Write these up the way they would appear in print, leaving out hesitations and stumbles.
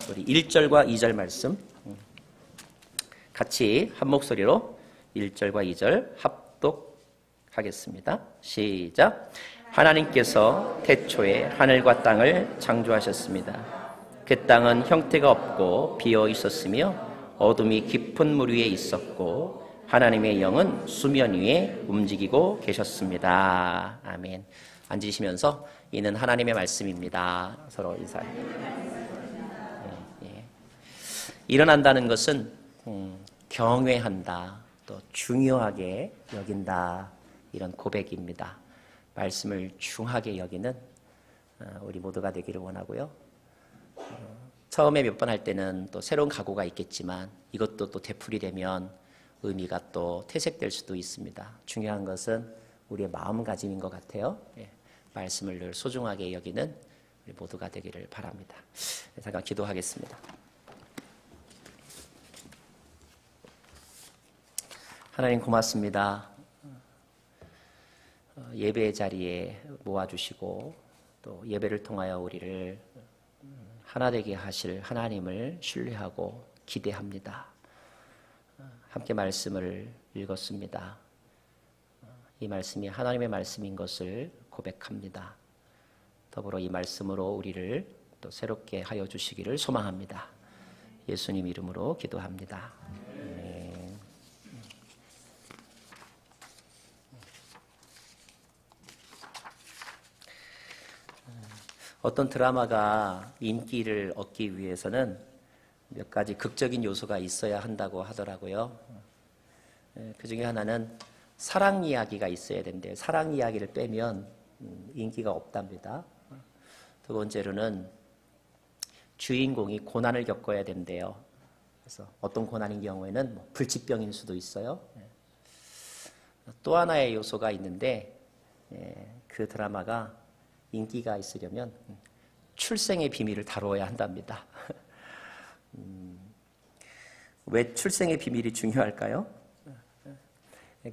우리 1절과 2절 말씀 같이 한 목소리로 1절과 2절 합독하겠습니다. 시작. 하나님께서 태초에 하늘과 땅을 창조하셨습니다. 그 땅은 형태가 없고 비어 있었으며 어둠이 깊은 물 위에 있었고 하나님의 영은 수면 위에 움직이고 계셨습니다. 아멘. 앉으시면서 이는 하나님의 말씀입니다. 서로 인사해요. 일어난다는 것은 경외한다, 또 중요하게 여긴다, 이런 고백입니다. 말씀을 중하게 여기는 우리 모두가 되기를 원하고요. 처음에 몇 번 할 때는 또 새로운 각오가 있겠지만 이것도 또 되풀이 되면 의미가 또 퇴색될 수도 있습니다. 중요한 것은 우리의 마음가짐인 것 같아요. 말씀을 늘 소중하게 여기는 우리 모두가 되기를 바랍니다. 잠깐 기도하겠습니다. 하나님 고맙습니다. 예배의 자리에 모아주시고 또 예배를 통하여 우리를 하나 되게 하실 하나님을 신뢰하고 기대합니다. 함께 말씀을 읽었습니다. 이 말씀이 하나님의 말씀인 것을 고백합니다. 더불어 이 말씀으로 우리를 또 새롭게 하여 주시기를 소망합니다. 예수님 이름으로 기도합니다. 어떤 드라마가 인기를 얻기 위해서는 몇 가지 극적인 요소가 있어야 한다고 하더라고요. 그 중에 하나는 사랑 이야기가 있어야 된대요. 사랑 이야기를 빼면 인기가 없답니다. 두 번째로는 주인공이 고난을 겪어야 된대요. 그래서 어떤 고난인 경우에는 불치병일 수도 있어요. 또 하나의 요소가 있는데 그 드라마가 인기가 있으려면 출생의 비밀을 다루어야 한답니다. 왜 출생의 비밀이 중요할까요?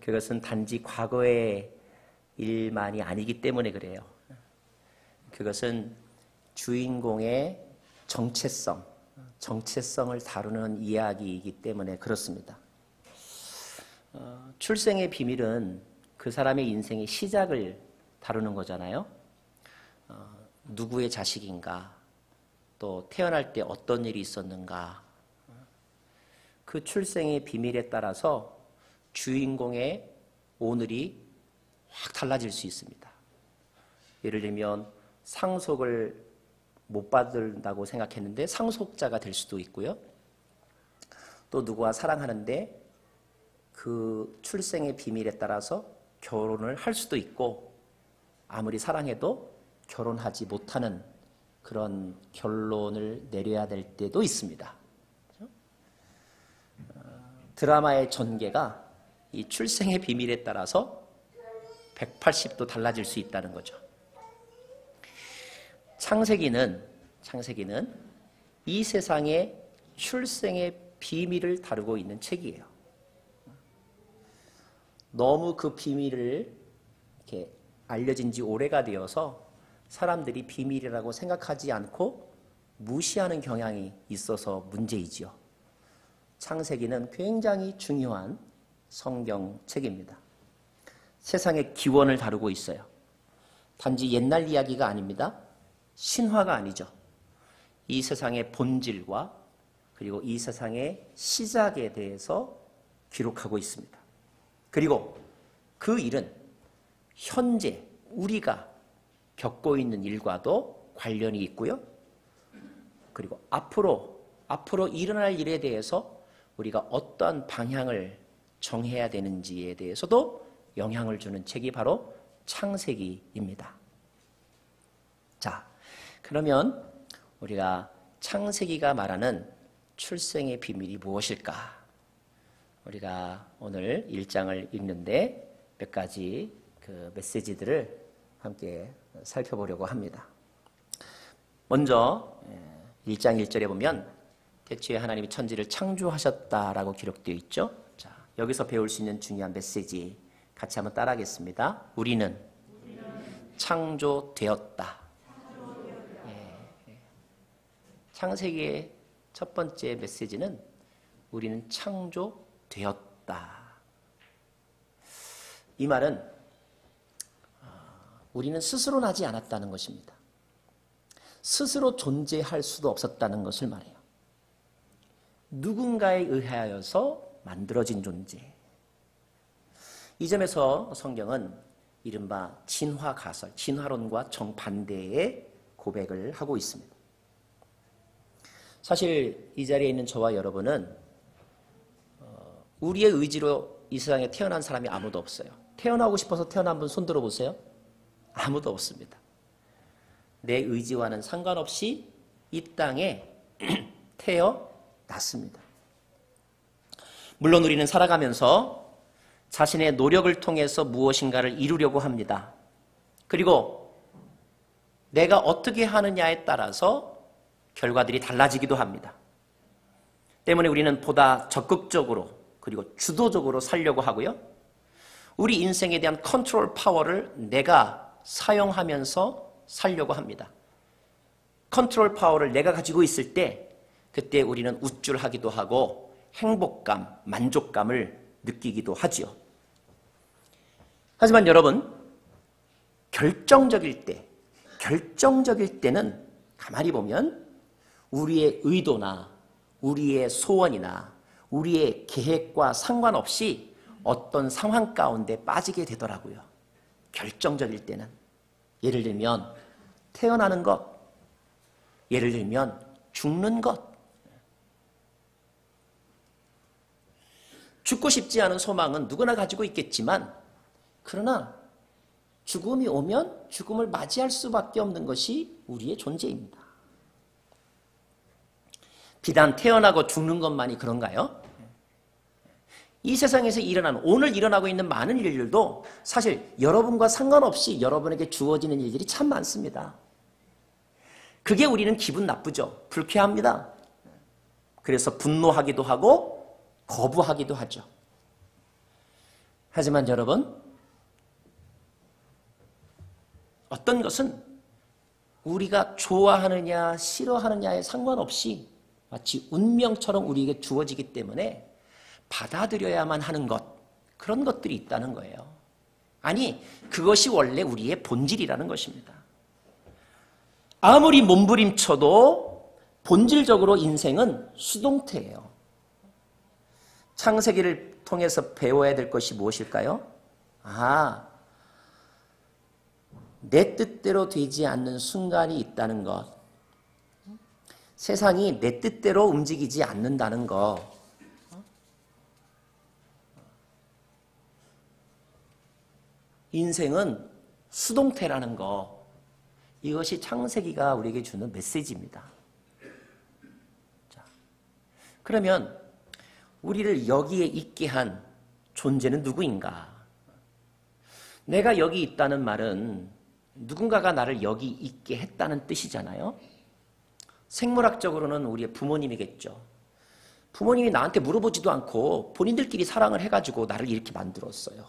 그것은 단지 과거의 일만이 아니기 때문에 그래요. 그것은 주인공의 정체성을 다루는 이야기이기 때문에 그렇습니다. 출생의 비밀은 그 사람의 인생의 시작을 다루는 거잖아요. 누구의 자식인가, 또 태어날 때 어떤 일이 있었는가, 그 출생의 비밀에 따라서 주인공의 오늘이 확 달라질 수 있습니다. 예를 들면 상속을 못 받는다고 생각했는데 상속자가 될 수도 있고요. 또 누구와 사랑하는데 그 출생의 비밀에 따라서 결혼을 할 수도 있고, 아무리 사랑해도 결혼하지 못하는 그런 결론을 내려야 될 때도 있습니다. 드라마의 전개가 이 출생의 비밀에 따라서 180도 달라질 수 있다는 거죠. 창세기는 이 세상의 출생의 비밀을 다루고 있는 책이에요. 너무 그 비밀을 이렇게 알려진 지 오래가 되어서 사람들이 비밀이라고 생각하지 않고 무시하는 경향이 있어서 문제이지요. 창세기는 굉장히 중요한 성경책입니다. 세상의 기원을 다루고 있어요. 단지 옛날 이야기가 아닙니다. 신화가 아니죠. 이 세상의 본질과 그리고 이 세상의 시작에 대해서 기록하고 있습니다. 그리고 그 일은 현재 우리가 겪고 있는 일과도 관련이 있고요. 그리고 앞으로 일어날 일에 대해서 우리가 어떤 방향을 정해야 되는지에 대해서도 영향을 주는 책이 바로 창세기입니다. 자, 그러면 우리가 창세기가 말하는 출생의 비밀이 무엇일까? 우리가 오늘 1장을 읽는데 몇 가지 그 메시지들을 함께 살펴보려고 합니다. 먼저 1장 1절에 보면 태초에 하나님이 천지를 창조하셨다라고 기록되어 있죠. 자, 여기서 배울 수 있는 중요한 메시지 같이 한번 따라하겠습니다. 우리는 창조되었다. 창세기에 첫 번째 메시지는 우리는 창조되었다. 이 말은 우리는 스스로 나지 않았다는 것입니다. 스스로 존재할 수도 없었다는 것을 말해요. 누군가에 의하여서 만들어진 존재. 이 점에서 성경은 이른바 진화가설, 진화론과 정반대의 고백을 하고 있습니다. 사실 이 자리에 있는 저와 여러분은 우리의 의지로 이 세상에 태어난 사람이 아무도 없어요. 태어나고 싶어서 태어난 분 손 들어보세요. 아무도 없습니다. 내 의지와는 상관없이 이 땅에 태어났습니다. 물론 우리는 살아가면서 자신의 노력을 통해서 무엇인가를 이루려고 합니다. 그리고 내가 어떻게 하느냐에 따라서 결과들이 달라지기도 합니다. 때문에 우리는 보다 적극적으로 그리고 주도적으로 살려고 하고요. 우리 인생에 대한 컨트롤 파워를 내가 사용하면서 살려고 합니다. 컨트롤 파워를 내가 가지고 있을 때 그때 우리는 우쭐하기도 하고 행복감, 만족감을 느끼기도 하지요. 하지만 여러분, 결정적일 때는 가만히 보면 우리의 의도나 우리의 소원이나 우리의 계획과 상관없이 어떤 상황 가운데 빠지게 되더라고요. 결정적일 때는. 예를 들면 태어나는 것, 예를 들면 죽는 것. 죽고 싶지 않은 소망은 누구나 가지고 있겠지만 그러나 죽음이 오면 죽음을 맞이할 수밖에 없는 것이 우리의 존재입니다. 비단 태어나고 죽는 것만이 그런가요? 이 세상에서 오늘 일어나고 있는 많은 일들도 사실 여러분과 상관없이 여러분에게 주어지는 일들이 참 많습니다. 그게 우리는 기분 나쁘죠. 불쾌합니다. 그래서 분노하기도 하고 거부하기도 하죠. 하지만 여러분, 어떤 것은 우리가 좋아하느냐 싫어하느냐에 상관없이 마치 운명처럼 우리에게 주어지기 때문에 받아들여야만 하는 것, 그런 것들이 있다는 거예요. 아니, 그것이 원래 우리의 본질이라는 것입니다. 아무리 몸부림쳐도 본질적으로 인생은 수동태예요. 창세기를 통해서 배워야 될 것이 무엇일까요? 내 뜻대로 되지 않는 순간이 있다는 것. 세상이 내 뜻대로 움직이지 않는다는 것. 인생은 수동태라는 거. 이것이 창세기가 우리에게 주는 메시지입니다. 자, 그러면 우리를 여기에 있게 한 존재는 누구인가? 내가 여기 있다는 말은 누군가가 나를 여기 있게 했다는 뜻이잖아요. 생물학적으로는 우리의 부모님이겠죠. 부모님이 나한테 물어보지도 않고 본인들끼리 사랑을 해가지고 나를 이렇게 만들었어요.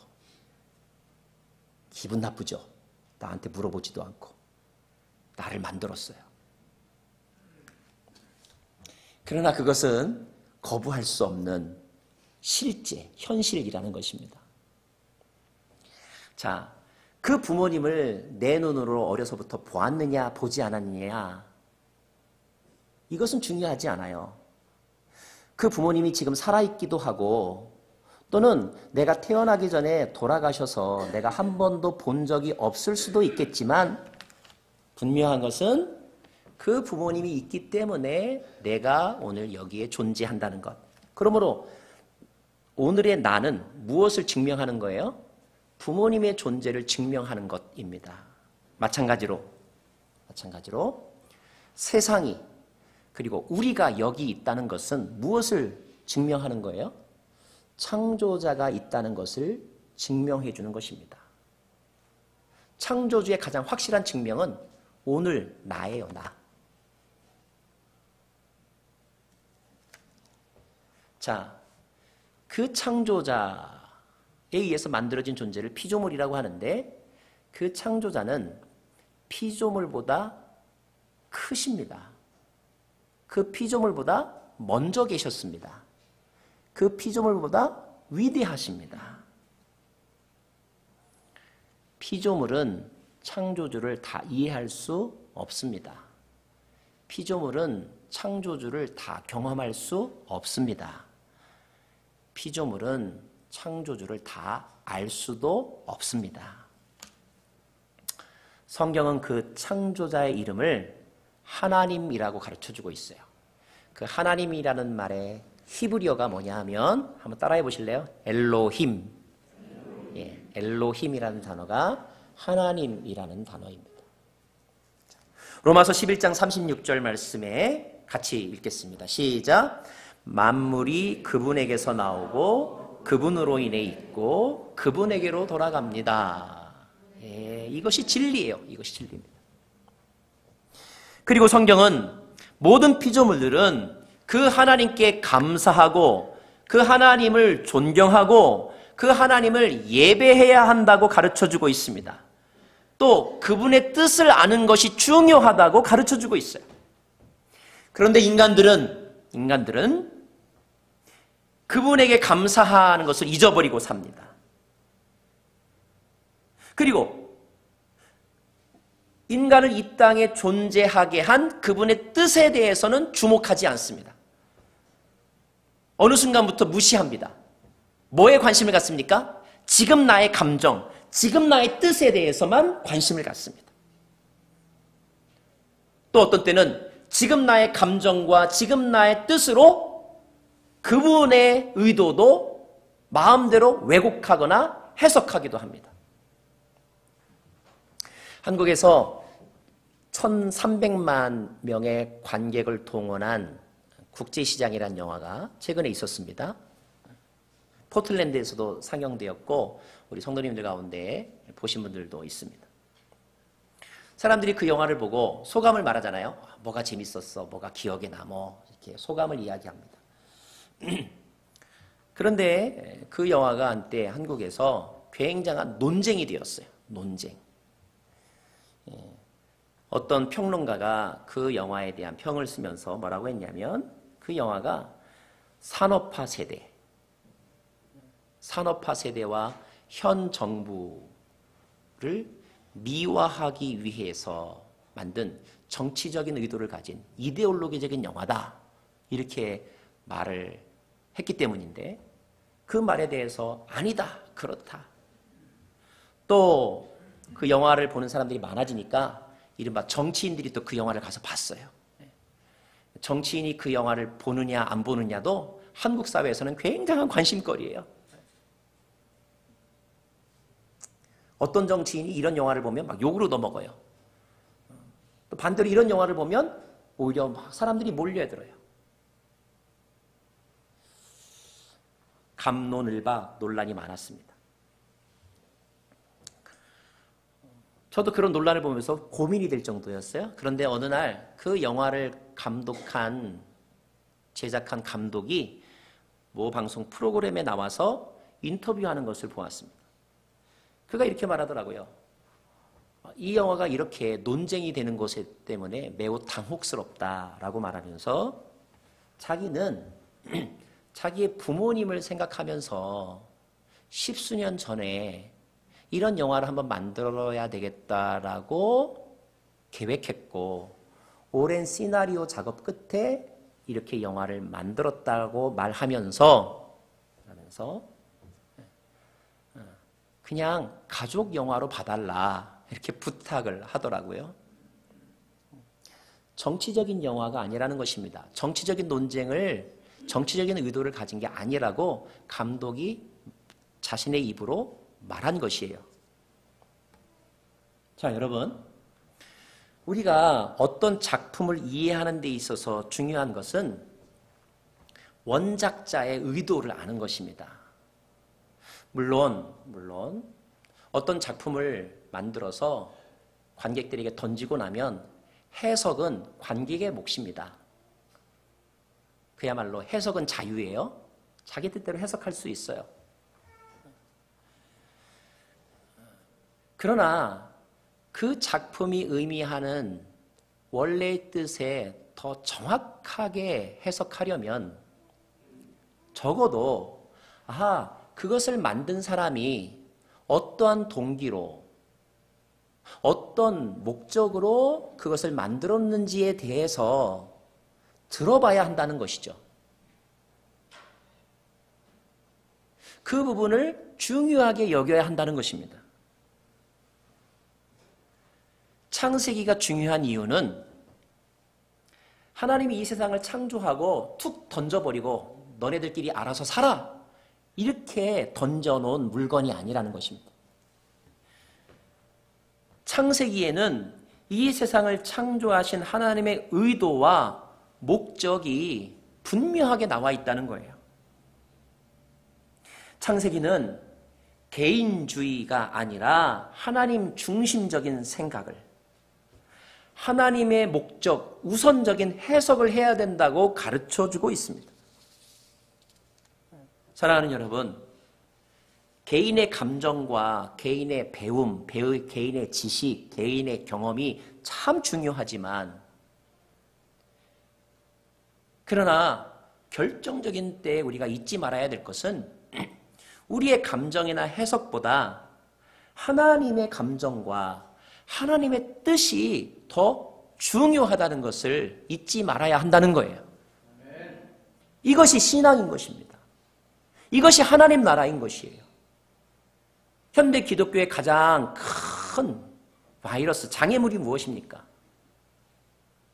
기분 나쁘죠? 나한테 물어보지도 않고 나를 만들었어요. 그러나 그것은 거부할 수 없는 실제, 현실이라는 것입니다. 자, 그 부모님을 내 눈으로 어려서부터 보았느냐 보지 않았느냐, 이것은 중요하지 않아요. 그 부모님이 지금 살아있기도 하고 또는 내가 태어나기 전에 돌아가셔서 내가 한 번도 본 적이 없을 수도 있겠지만 분명한 것은 그 부모님이 있기 때문에 내가 오늘 여기에 존재한다는 것. 그러므로 오늘의 나는 무엇을 증명하는 거예요? 부모님의 존재를 증명하는 것입니다. 마찬가지로 세상이 그리고 우리가 여기 있다는 것은 무엇을 증명하는 거예요? 창조자가 있다는 것을 증명해 주는 것입니다. 창조주의 가장 확실한 증명은 오늘 나예요, 나. 자, 그 창조자에 의해서 만들어진 존재를 피조물이라고 하는데 그 창조자는 피조물보다 크십니다. 그 피조물보다 먼저 계셨습니다. 그 피조물보다 위대하십니다. 피조물은 창조주를 다 이해할 수 없습니다. 피조물은 창조주를 다 경험할 수 없습니다. 피조물은 창조주를 다 알 수도 없습니다. 성경은 그 창조자의 이름을 하나님이라고 가르쳐주고 있어요. 그 하나님이라는 말의 히브리어가 뭐냐 하면 한번 따라해 보실래요? 엘로힘. 예, 엘로힘이라는 단어가 하나님이라는 단어입니다. 로마서 11장 36절 말씀에 같이 읽겠습니다. 시작. 만물이 그분에게서 나오고 그분으로 인해 있고 그분에게로 돌아갑니다. 예, 이것이 진리예요. 이것이 진리입니다. 그리고 성경은 모든 피조물들은 그 하나님께 감사하고 그 하나님을 존경하고 그 하나님을 예배해야 한다고 가르쳐주고 있습니다. 또 그분의 뜻을 아는 것이 중요하다고 가르쳐주고 있어요. 그런데 인간들은 그분에게 감사하는 것을 잊어버리고 삽니다. 그리고 인간을 이 땅에 존재하게 한 그분의 뜻에 대해서는 주목하지 않습니다. 어느 순간부터 무시합니다. 뭐에 관심을 갖습니까? 지금 나의 감정, 지금 나의 뜻에 대해서만 관심을 갖습니다. 또 어떤 때는 지금 나의 감정과 지금 나의 뜻으로 그분의 의도도 마음대로 왜곡하거나 해석하기도 합니다. 한국에서 1,300만 명의 관객을 동원한 국제시장이라는 영화가 최근에 있었습니다. 포틀랜드에서도 상영되었고 우리 성도님들 가운데 보신 분들도 있습니다. 사람들이 그 영화를 보고 소감을 말하잖아요. 뭐가 재밌었어, 뭐가 기억에 남어, 이렇게 소감을 이야기합니다. 그런데 그 영화가 한때 한국에서 굉장한 논쟁이 되었어요. 논쟁. 어떤 평론가가 그 영화에 대한 평을 쓰면서 뭐라고 했냐면 그 영화가 산업화 세대와 현 정부를 미화하기 위해서 만든 정치적인 의도를 가진 이데올로기적인 영화다. 이렇게 말을 했기 때문인데 그 말에 대해서 아니다, 그렇다. 또 그 영화를 보는 사람들이 많아지니까 이른바 정치인들이 또 그 영화를 가서 봤어요. 정치인이 그 영화를 보느냐 안 보느냐도 한국 사회에서는 굉장한 관심거리예요. 어떤 정치인이 이런 영화를 보면 막 욕으로 넘어가요. 또 반대로 이런 영화를 보면 오히려 막 사람들이 몰려들어요. 갑론을박 논란이 많았습니다. 저도 그런 논란을 보면서 고민이 될 정도였어요. 그런데 어느 날 그 영화를 제작한 감독이 모 방송 프로그램에 나와서 인터뷰하는 것을 보았습니다. 그가 이렇게 말하더라고요. 이 영화가 이렇게 논쟁이 되는 것 때문에 매우 당혹스럽다라고 말하면서 자기는 자기의 부모님을 생각하면서 10수년 전에 이런 영화를 한번 만들어야 되겠다라고 계획했고 오랜 시나리오 작업 끝에 이렇게 영화를 만들었다고 말하면서 그냥 가족 영화로 봐달라 이렇게 부탁을 하더라고요. 정치적인 영화가 아니라는 것입니다. 정치적인 논쟁을 정치적인 의도를 가진 게 아니라고 감독이 자신의 입으로 말한 것이에요. 자, 여러분, 우리가 어떤 작품을 이해하는 데 있어서 중요한 것은 원작자의 의도를 아는 것입니다. 물론 어떤 작품을 만들어서 관객들에게 던지고 나면 해석은 관객의 몫입니다. 그야말로 해석은 자유예요. 자기 뜻대로 해석할 수 있어요. 그러나 그 작품이 의미하는 원래의 뜻에 더 정확하게 해석하려면 적어도 그것을 만든 사람이 어떠한 동기로 어떤 목적으로 그것을 만들었는지에 대해서 들어봐야 한다는 것이죠. 그 부분을 중요하게 여겨야 한다는 것입니다. 창세기가 중요한 이유는 하나님이 이 세상을 창조하고 툭 던져버리고 너네들끼리 알아서 살아 이렇게 던져놓은 물건이 아니라는 것입니다. 창세기에는 이 세상을 창조하신 하나님의 의도와 목적이 분명하게 나와 있다는 거예요. 창세기는 개인주의가 아니라 하나님 중심적인 생각을, 하나님의 목적, 우선적인 해석을 해야 된다고 가르쳐주고 있습니다. 사랑하는 여러분, 개인의 감정과 개인의 배움, 개인의 지식, 개인의 경험이 참 중요하지만 그러나 결정적인 때에 우리가 잊지 말아야 될 것은 우리의 감정이나 해석보다 하나님의 감정과 하나님의 뜻이 더 중요하다는 것을 잊지 말아야 한다는 거예요. 이것이 신앙인 것입니다. 이것이 하나님 나라인 것이에요. 현대 기독교의 가장 큰 바이러스, 장애물이 무엇입니까?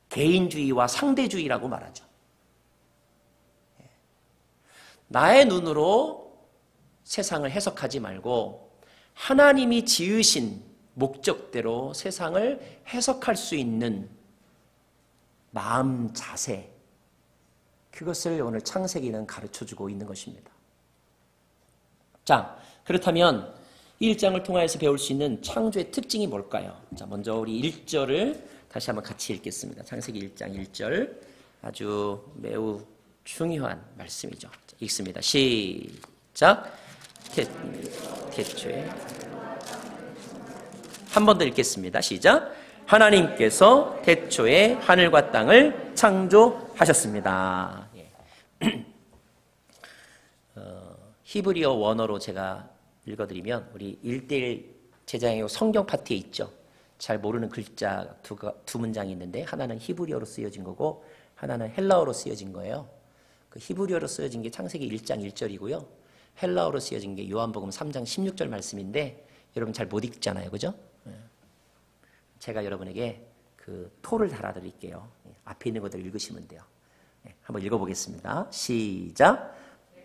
개인주의와 상대주의라고 말하죠. 나의 눈으로 세상을 해석하지 말고 하나님이 지으신 목적대로 세상을 해석할 수 있는 마음 자세, 그것을 오늘 창세기는 가르쳐주고 있는 것입니다. 자, 그렇다면 1장을 통해서 배울 수 있는 창조의 특징이 뭘까요? 자, 먼저 우리 1절을 다시 한번 같이 읽겠습니다. 창세기 1장 1절, 아주 매우 중요한 말씀이죠. 읽습니다. 시작. 태초에 한 번 더 읽겠습니다. 시작. 하나님께서 태초에 하늘과 땅을 창조하셨습니다. 히브리어 원어로 제가 읽어드리면 우리 1:1 제자의 성경 파트에 있죠. 잘 모르는 글자 두 문장이 있는데 하나는 히브리어로 쓰여진 거고 하나는 헬라어로 쓰여진 거예요. 그 히브리어로 쓰여진 게 창세기 1장 1절이고요. 헬라어로 쓰여진 게 요한복음 3장 16절 말씀인데 여러분 잘 못 읽잖아요. 그죠? 제가 여러분에게 그 토를 달아드릴게요. 앞에 있는 것들 읽으시면 돼요. 한번 읽어보겠습니다. 시작.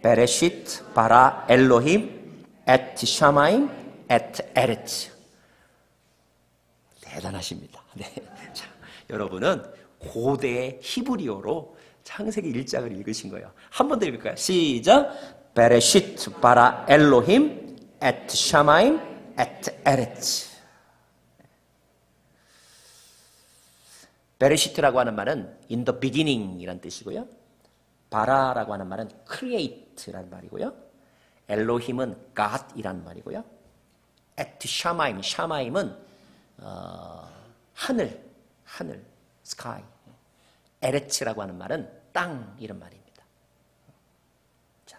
베레시트 바라 엘로힘 에트 샤마임 에트 에레츠. 대단하십니다. 네. 자, 여러분은 고대 히브리어로 창세기 1장을 읽으신 거예요. 한 번 더 읽을까요? 시작. 베레시트 바라 엘로힘 에트 샤마임 에트 에레츠. 베레시트라고 하는 말은 in the beginning 이란 뜻이고요. 바라라고 하는 말은 create라는 말이고요. 엘로힘은 God이라는 말이고요. 에트 샤마임, 샤마임은 하늘, sky. 에레츠라고 하는 말은 땅 이런 말입니다. 자,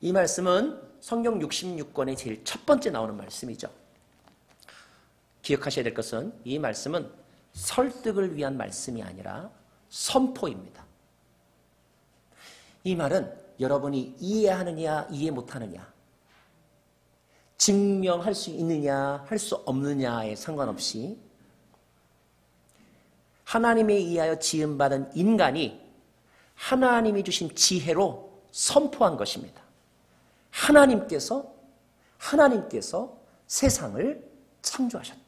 이 말씀은 성경 66권의 제일 첫 번째 나오는 말씀이죠. 기억하셔야 될 것은 이 말씀은 설득을 위한 말씀이 아니라 선포입니다. 이 말은 여러분이 이해하느냐 이해 못하느냐, 증명할 수 있느냐 할 수 없느냐에 상관없이 하나님에 의하여 지음받은 인간이 하나님이 주신 지혜로 선포한 것입니다. 하나님께서 세상을 창조하셨다.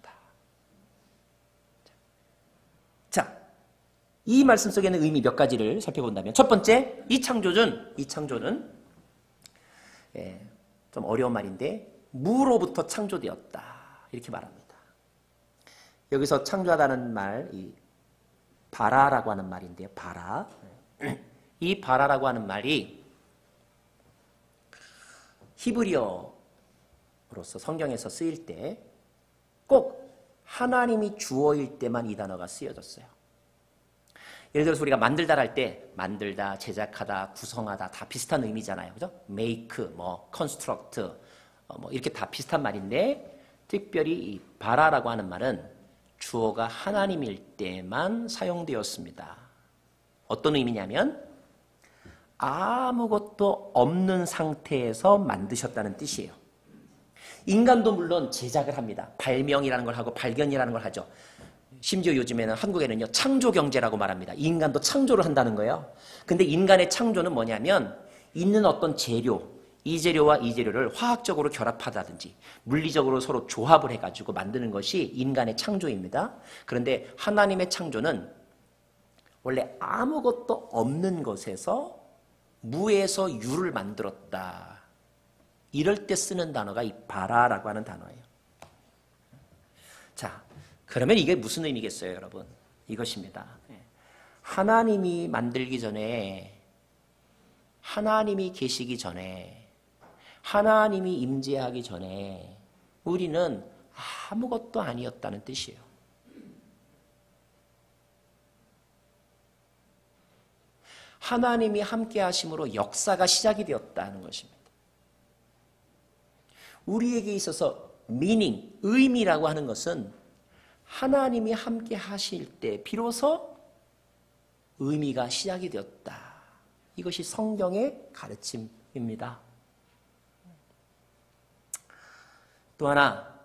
자, 이 말씀 속에 있는 의미 몇 가지를 살펴본다면 첫 번째, 이 창조는 좀 어려운 말인데 무로부터 창조되었다 이렇게 말합니다. 여기서 창조하다는 말, 이 바라라고 하는 말인데요. 바라. 이 바라라고 하는 말이 히브리어로서 성경에서 쓰일 때 꼭 하나님이 주어일 때만 이 단어가 쓰여졌어요. 예를 들어서 우리가 만들다 할 때 만들다, 제작하다, 구성하다 다 비슷한 의미잖아요. 그죠? make, 뭐 construct, 뭐 이렇게 다 비슷한 말인데 특별히 이 바라라고 하는 말은 주어가 하나님일 때만 사용되었습니다. 어떤 의미냐면 아무것도 없는 상태에서 만드셨다는 뜻이에요. 인간도 물론 제작을 합니다. 발명이라는 걸 하고 발견이라는 걸 하죠. 심지어 요즘에는 한국에는요 창조경제라고 말합니다. 인간도 창조를 한다는 거예요. 근데 인간의 창조는 뭐냐면 있는 어떤 재료, 이 재료와 이 재료를 화학적으로 결합하다든지 물리적으로 서로 조합을 해가지고 만드는 것이 인간의 창조입니다. 그런데 하나님의 창조는 원래 아무것도 없는 것에서 무에서 유를 만들었다. 이럴 때 쓰는 단어가 이 바라라고 하는 단어예요. 자, 그러면 이게 무슨 의미겠어요, 여러분? 이것입니다. 하나님이 만들기 전에, 하나님이 계시기 전에, 하나님이 임재하기 전에 우리는 아무것도 아니었다는 뜻이에요. 하나님이 함께 하심으로 역사가 시작이 되었다는 것입니다. 우리에게 있어서 meaning, 의미라고 하는 것은 하나님이 함께 하실 때 비로소 의미가 시작이 되었다. 이것이 성경의 가르침입니다. 또 하나,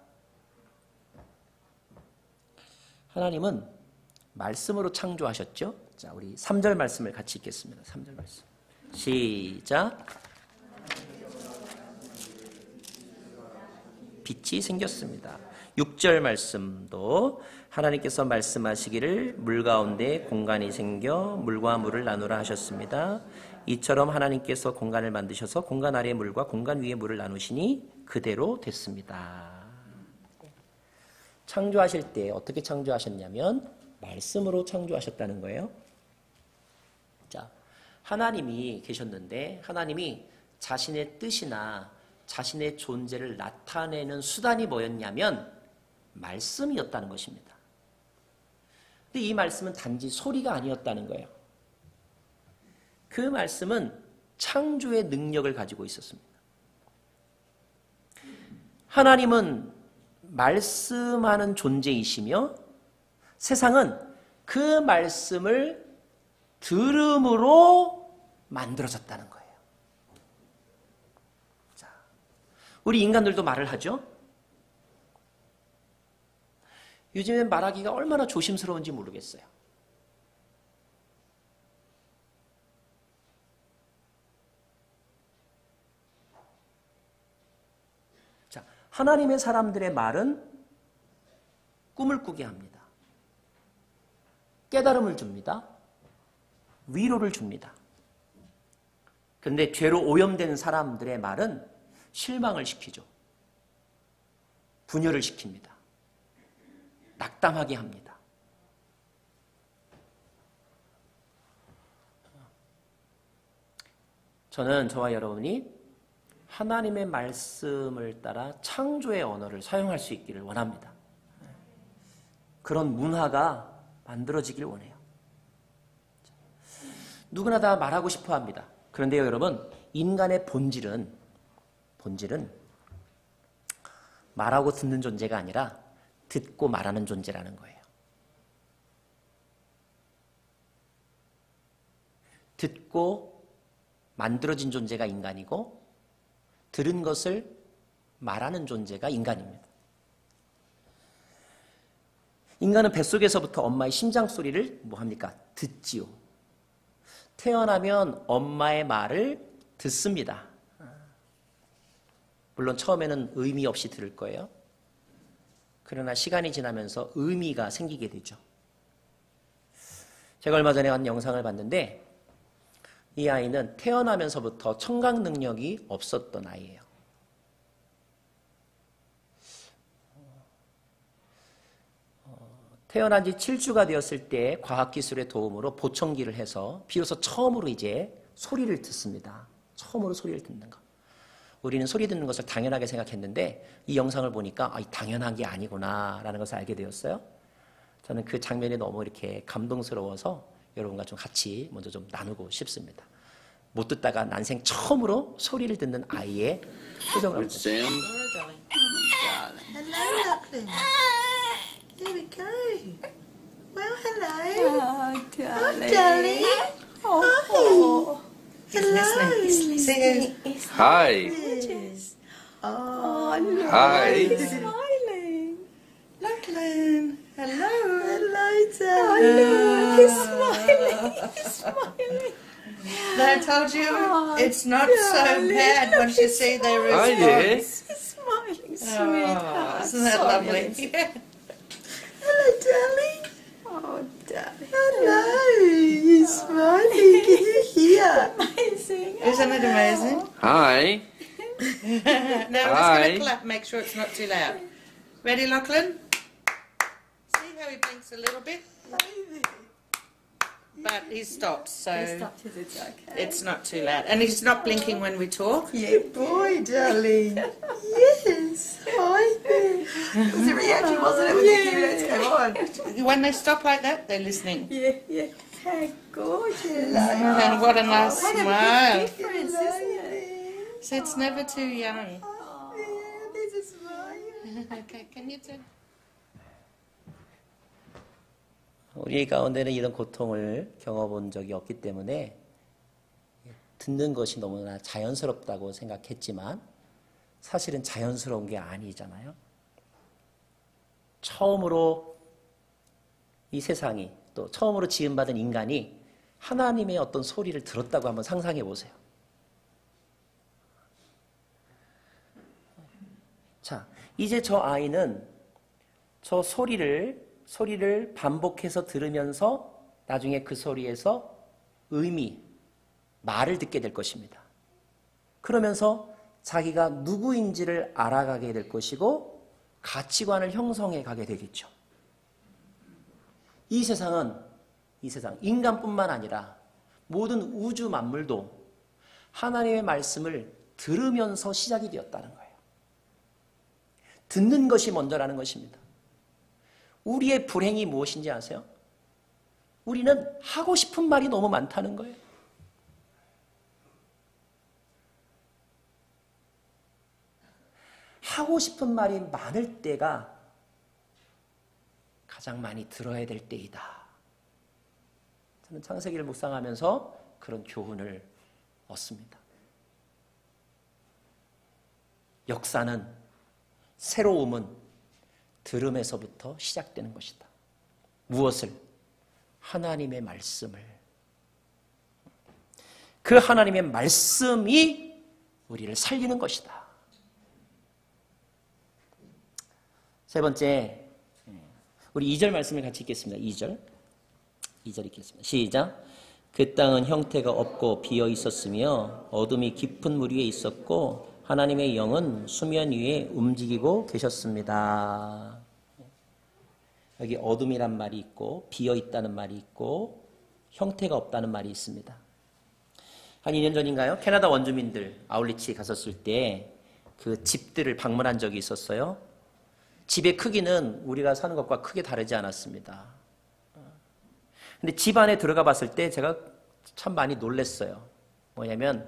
하나님은 말씀으로 창조하셨죠? 자, 우리 3절 말씀을 같이 읽겠습니다. 3절 말씀. 시작. 빛이 생겼습니다. 6절 말씀도 하나님께서 말씀하시기를 물 가운데 공간이 생겨 물과 물을 나누라 하셨습니다. 이처럼 하나님께서 공간을 만드셔서 공간 아래 물과 공간 위에 물을 나누시니 그대로 됐습니다. 창조하실 때 어떻게 창조하셨냐면 말씀으로 창조하셨다는 거예요. 자, 하나님이 계셨는데 하나님이 자신의 뜻이나 자신의 존재를 나타내는 수단이 뭐였냐면 말씀이었다는 것입니다. 근데 이 말씀은 단지 소리가 아니었다는 거예요. 그 말씀은 창조의 능력을 가지고 있었습니다. 하나님은 말씀하는 존재이시며 세상은 그 말씀을 들음으로 만들어졌다는 거예요. 자, 우리 인간들도 말을 하죠. 요즘엔 말하기가 얼마나 조심스러운지 모르겠어요. 자, 하나님의 사람들의 말은 꿈을 꾸게 합니다. 깨달음을 줍니다. 위로를 줍니다. 그런데 죄로 오염된 사람들의 말은 실망을 시키죠. 분열을 시킵니다. 낙담하게 합니다. 저는 저와 여러분이 하나님의 말씀을 따라 창조의 언어를 사용할 수 있기를 원합니다. 그런 문화가 만들어지길 원해요. 누구나 다 말하고 싶어 합니다. 그런데요, 여러분, 인간의 본질은 말하고 듣는 존재가 아니라 듣고 말하는 존재라는 거예요. 듣고 만들어진 존재가 인간이고 들은 것을 말하는 존재가 인간입니다. 인간은 뱃속에서부터 엄마의 심장 소리를 뭐합니까? 듣지요. 태어나면 엄마의 말을 듣습니다. 물론 처음에는 의미 없이 들을 거예요. 그러나 시간이 지나면서 의미가 생기게 되죠. 제가 얼마 전에 한 영상을 봤는데 이 아이는 태어나면서부터 청각 능력이 없었던 아이예요. 태어난 지 7주가 되었을 때 과학기술의 도움으로 보청기를 해서 비로소 처음으로 이제 소리를 듣습니다. 처음으로 소리를 듣는 거. 우리는 소리 듣는 것을 당연하게 생각했는데 이 영상을 보니까 당연한 게 아니구나 라는 것을 알게 되었어요. 저는 그 장면이 너무 이렇게 감동스러워서 여러분과 좀 같이 먼저 좀 나누고 싶습니다. 못 듣다가 난생 처음으로 소리를 듣는 아이의 표정을 한번 보세요. Hello, Lachlan. Here we go. Well, hello. Oh, darling. Darling. Oh, He's listening. See you. Hi. Gorgeous. oh, look, Hi. he's smiling. Lachlan. Hello. Hello, Oh, darling. look, he's smiling. He's smiling. I told you Oh, it's not so darling. bad once you see their Hi, response. dear. He's smiling, Oh, sweetheart. isn't that Sorry, lovely? Alice. Hello, darling. Oh, darling. Hello. You're smiling. Can you hear? Amazing. Isn't it amazing? Hi. Now I'm just Hi. going to clap, make sure it's not too loud. Ready, Lachlan? See how he blinks a little bit? But he stops, so He stopped his, it's okay. it's not too loud. And he's not blinking when we talk. Yeah, boy, darling. Yes. Hi there. It was a reaction, wasn't it, when the few minutes came on? When they stop like that, they're listening. Yeah, yeah. How gorgeous. And what a nice What a smile. big difference, isn't it? So it's never too young. Oh, there's a smile. Okay, can you turn? 우리 가운데는 이런 고통을 경험한 적이 없기 때문에 듣는 것이 너무나 자연스럽다고 생각했지만 사실은 자연스러운 게 아니잖아요. 처음으로 이 세상이 또 처음으로 지음받은 인간이 하나님의 어떤 소리를 들었다고 한번 상상해 보세요. 자, 이제 저 아이는 저 소리를 반복해서 들으면서 나중에 그 소리에서 말을 듣게 될 것입니다. 그러면서 자기가 누구인지를 알아가게 될 것이고 가치관을 형성해 가게 되겠죠. 이 세상, 인간뿐만 아니라 모든 우주 만물도 하나님의 말씀을 들으면서 시작이 되었다는 거예요. 듣는 것이 먼저라는 것입니다. 우리의 불행이 무엇인지 아세요? 우리는 하고 싶은 말이 너무 많다는 거예요. 하고 싶은 말이 많을 때가 가장 많이 들어야 될 때이다. 저는 창세기를 묵상하면서 그런 교훈을 얻습니다. 역사는, 새로움은 들음에서부터 시작되는 것이다. 무엇을? 하나님의 말씀을. 그 하나님의 말씀이 우리를 살리는 것이다. 세 번째, 우리 2절 말씀을 같이 읽겠습니다. 2절 읽겠습니다. 시작. 그 땅은 형태가 없고 비어 있었으며 어둠이 깊은 물 위에 있었고 하나님의 영은 수면 위에 움직이고 계셨습니다. 여기 어둠이란 말이 있고 비어 있다는 말이 있고 형태가 없다는 말이 있습니다. 한 2년 전인가요? 캐나다 원주민들 아울리치 갔었을 때 그 집들을 방문한 적이 있었어요. 집의 크기는 우리가 사는 것과 크게 다르지 않았습니다. 근데 집 안에 들어가 봤을 때 제가 참 많이 놀랐어요. 뭐냐면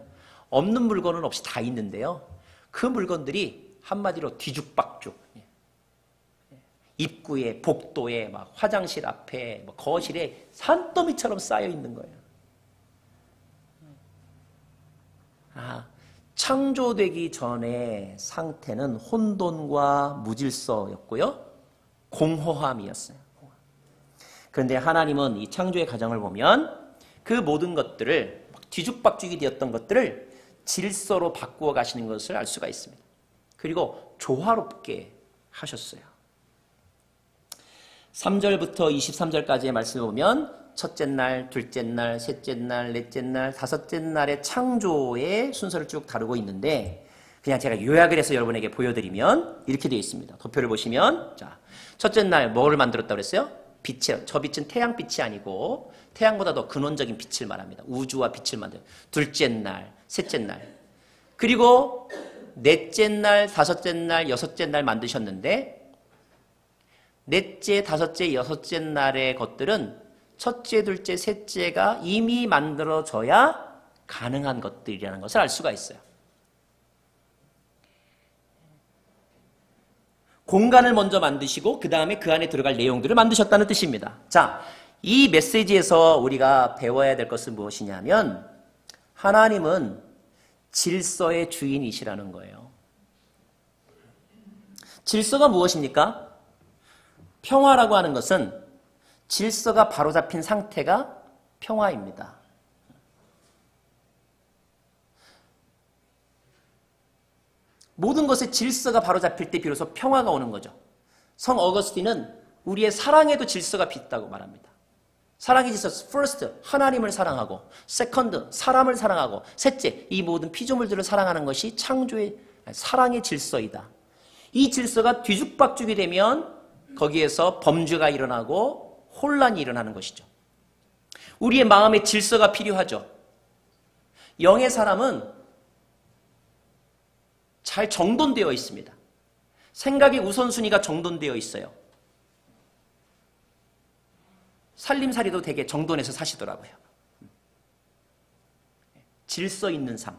없는 물건은 없이 다 있는데요. 그 물건들이 한마디로 뒤죽박죽. 입구에, 복도에, 막 화장실 앞에, 거실에 산더미처럼 쌓여 있는 거예요. 창조되기 전의 상태는 혼돈과 무질서였고요. 공허함이었어요. 그런데 하나님은 이 창조의 과정을 보면 그 모든 것들을 뒤죽박죽이 되었던 것들을 질서로 바꾸어 가시는 것을 알 수가 있습니다. 그리고 조화롭게 하셨어요. 3절부터 23절까지의 말씀을 보면 첫째 날, 둘째 날, 셋째 날, 넷째 날, 다섯째 날의 창조의 순서를 쭉 다루고 있는데 그냥 제가 요약을 해서 여러분에게 보여드리면 이렇게 되어 있습니다. 도표를 보시면 자, 첫째 날 뭐를 만들었다고 그랬어요? 빛이요. 저 빛은 태양빛이 아니고 태양보다 더 근원적인 빛을 말합니다. 우주와 빛을 만들어요. 둘째 날, 셋째 날. 그리고 넷째 날, 다섯째 날, 여섯째 날 만드셨는데 넷째, 다섯째, 여섯째 날의 것들은 첫째, 둘째, 셋째가 이미 만들어져야 가능한 것들이라는 것을 알 수가 있어요. 공간을 먼저 만드시고 그 다음에 그 안에 들어갈 내용들을 만드셨다는 뜻입니다. 자, 이 메시지에서 우리가 배워야 될 것은 무엇이냐면 하나님은 질서의 주인이시라는 거예요. 질서가 무엇입니까? 평화라고 하는 것은 질서가 바로잡힌 상태가 평화입니다. 모든 것의 질서가 바로잡힐 때 비로소 평화가 오는 거죠. 성 어거스틴은 우리의 사랑에도 질서가 있다고 말합니다. 사랑의 질서, first, 하나님을 사랑하고, second, 사람을 사랑하고, 셋째, 이 모든 피조물들을 사랑하는 것이 창조의 사랑의 질서이다. 이 질서가 뒤죽박죽이 되면 거기에서 범죄가 일어나고 혼란이 일어나는 것이죠. 우리의 마음에 질서가 필요하죠. 영의 사람은 잘 정돈되어 있습니다. 생각의 우선순위가 정돈되어 있어요. 살림살이도 되게 정돈해서 사시더라고요. 질서 있는 삶.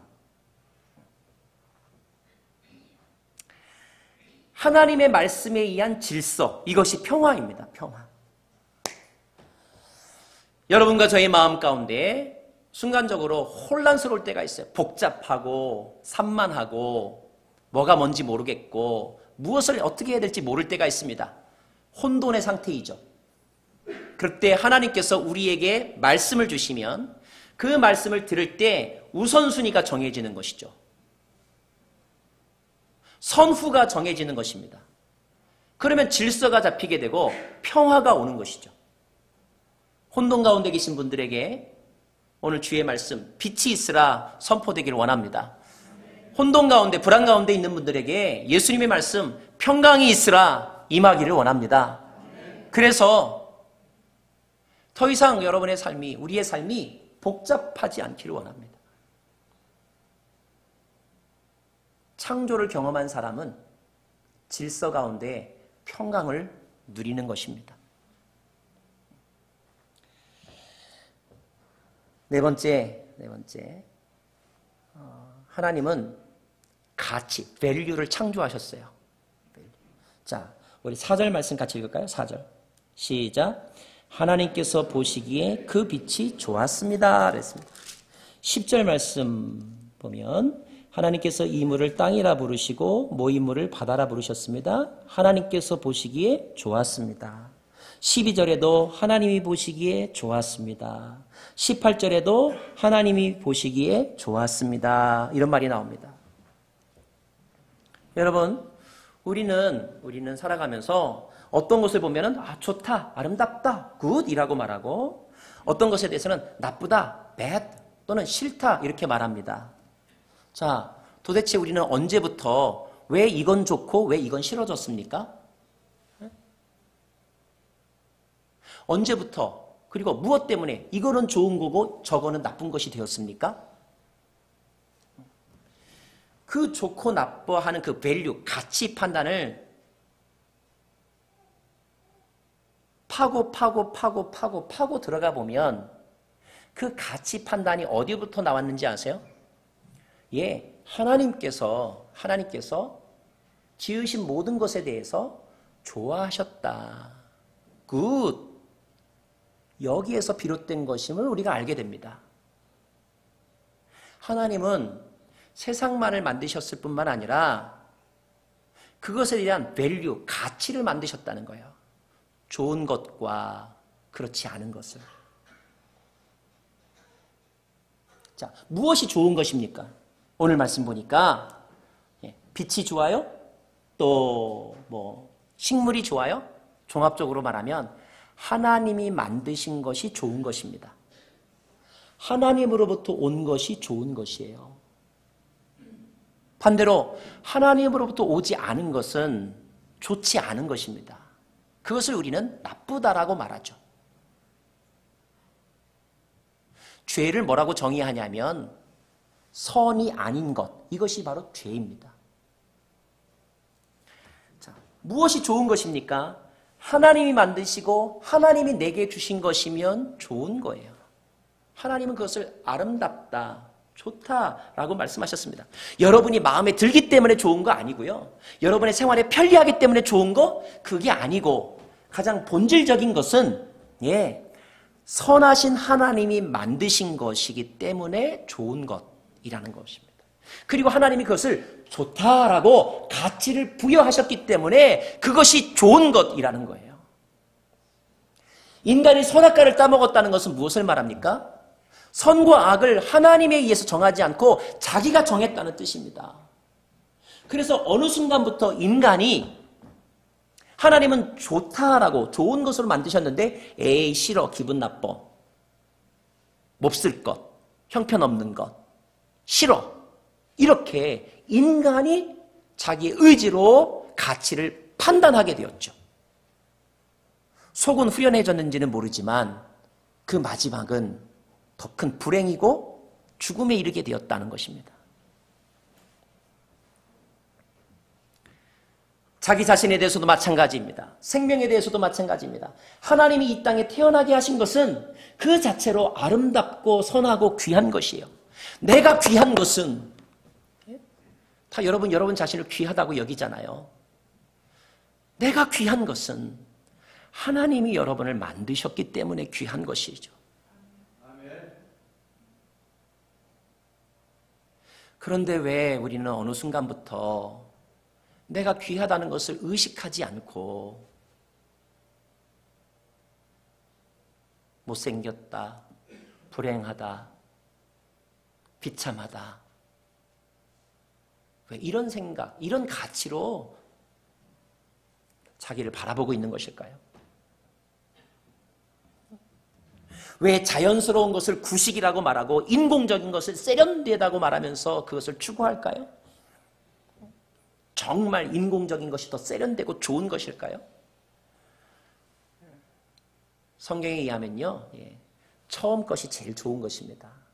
하나님의 말씀에 의한 질서, 이것이 평화입니다. 평화. 여러분과 저의 마음 가운데 순간적으로 혼란스러울 때가 있어요. 복잡하고 산만하고 뭐가 뭔지 모르겠고 무엇을 어떻게 해야 될지 모를 때가 있습니다. 혼돈의 상태이죠. 그럴 때 하나님께서 우리에게 말씀을 주시면 그 말씀을 들을 때 우선순위가 정해지는 것이죠. 선후가 정해지는 것입니다. 그러면 질서가 잡히게 되고 평화가 오는 것이죠. 혼돈 가운데 계신 분들에게 오늘 주의 말씀 빛이 있으라 선포되기를 원합니다. 혼돈 가운데 불안 가운데 있는 분들에게 예수님의 말씀 평강이 있으라 임하기를 원합니다. 그래서 더 이상 여러분의 삶이 우리의 삶이 복잡하지 않기를 원합니다. 창조를 경험한 사람은 질서 가운데 평강을 누리는 것입니다. 네 번째, 하나님은 가치, value를 창조하셨어요. 자, 우리 4절 말씀 같이 읽을까요? 4절. 시작. 하나님께서 보시기에 그 빛이 좋았습니다. 그랬습니다. 10절 말씀 보면 하나님께서 이물을 땅이라 부르시고 모이물을 바다라 부르셨습니다. 하나님께서 보시기에 좋았습니다. 12절에도 하나님이 보시기에 좋았습니다. 18절에도 하나님이 보시기에 좋았습니다. 이런 말이 나옵니다. 여러분, 우리는 살아가면서 어떤 것을 보면은 좋다, 아름답다, 굿이라고 말하고 어떤 것에 대해서는 나쁘다, bad 또는 싫다 이렇게 말합니다. 자, 도대체 우리는 언제부터 왜 이건 좋고 왜 이건 싫어졌습니까? 언제부터 그리고 무엇 때문에 이거는 좋은 거고 저거는 나쁜 것이 되었습니까? 그 좋고 나빠하는 그 밸류, 가치 판단을 파고 들어가 보면 그 가치 판단이 어디부터 나왔는지 아세요? 예, 하나님께서 지으신 모든 것에 대해서 좋아하셨다. 굿. 여기에서 비롯된 것임을 우리가 알게 됩니다. 하나님은 세상만을 만드셨을 뿐만 아니라 그것에 대한 밸류, 가치를 만드셨다는 거예요. 좋은 것과 그렇지 않은 것을. 자, 무엇이 좋은 것입니까? 오늘 말씀 보니까 빛이 좋아요? 또 식물이 좋아요? 종합적으로 말하면 하나님이 만드신 것이 좋은 것입니다. 하나님으로부터 온 것이 좋은 것이에요. 반대로 하나님으로부터 오지 않은 것은 좋지 않은 것입니다. 그것을 우리는 나쁘다라고 말하죠. 죄를 뭐라고 정의하냐면 선이 아닌 것, 이것이 바로 죄입니다. 자, 무엇이 좋은 것입니까? 하나님이 만드시고 하나님이 내게 주신 것이면 좋은 거예요. 하나님은 그것을 아름답다, 좋다라고 말씀하셨습니다. 여러분이 마음에 들기 때문에 좋은 거 아니고요. 여러분의 생활에 편리하기 때문에 좋은 거 그게 아니고 가장 본질적인 것은 선하신 하나님이 만드신 것이기 때문에 좋은 것이라는 것입니다. 그리고 하나님이 그것을 좋다라고 가치를 부여하셨기 때문에 그것이 좋은 것이라는 거예요. 인간이 선악과를 따먹었다는 것은 무엇을 말합니까? 선과 악을 하나님에 의해서 정하지 않고 자기가 정했다는 뜻입니다. 그래서 어느 순간부터 인간이 하나님은 좋다라고 좋은 것으로 만드셨는데 에이 싫어, 기분 나빠, 몹쓸 것, 형편없는 것, 싫어, 이렇게 인간이 자기 의지로 가치를 판단하게 되었죠. 속은 후련해졌는지는 모르지만 그 마지막은 더 큰 불행이고 죽음에 이르게 되었다는 것입니다. 자기 자신에 대해서도 마찬가지입니다. 생명에 대해서도 마찬가지입니다. 하나님이 이 땅에 태어나게 하신 것은 그 자체로 아름답고 선하고 귀한 것이에요. 내가 귀한 것은 다 여러분 자신을 귀하다고 여기잖아요. 내가 귀한 것은 하나님이 여러분을 만드셨기 때문에 귀한 것이죠. 그런데 왜 우리는 어느 순간부터 내가 귀하다는 것을 의식하지 않고 못생겼다, 불행하다, 비참하다, 왜 이런 생각, 이런 가치로 자기를 바라보고 있는 것일까요? 왜 자연스러운 것을 구식이라고 말하고 인공적인 것을 세련되다고 말하면서 그것을 추구할까요? 정말 인공적인 것이 더 세련되고 좋은 것일까요? 성경에 의하면요, 처음 것이 제일 좋은 것입니다.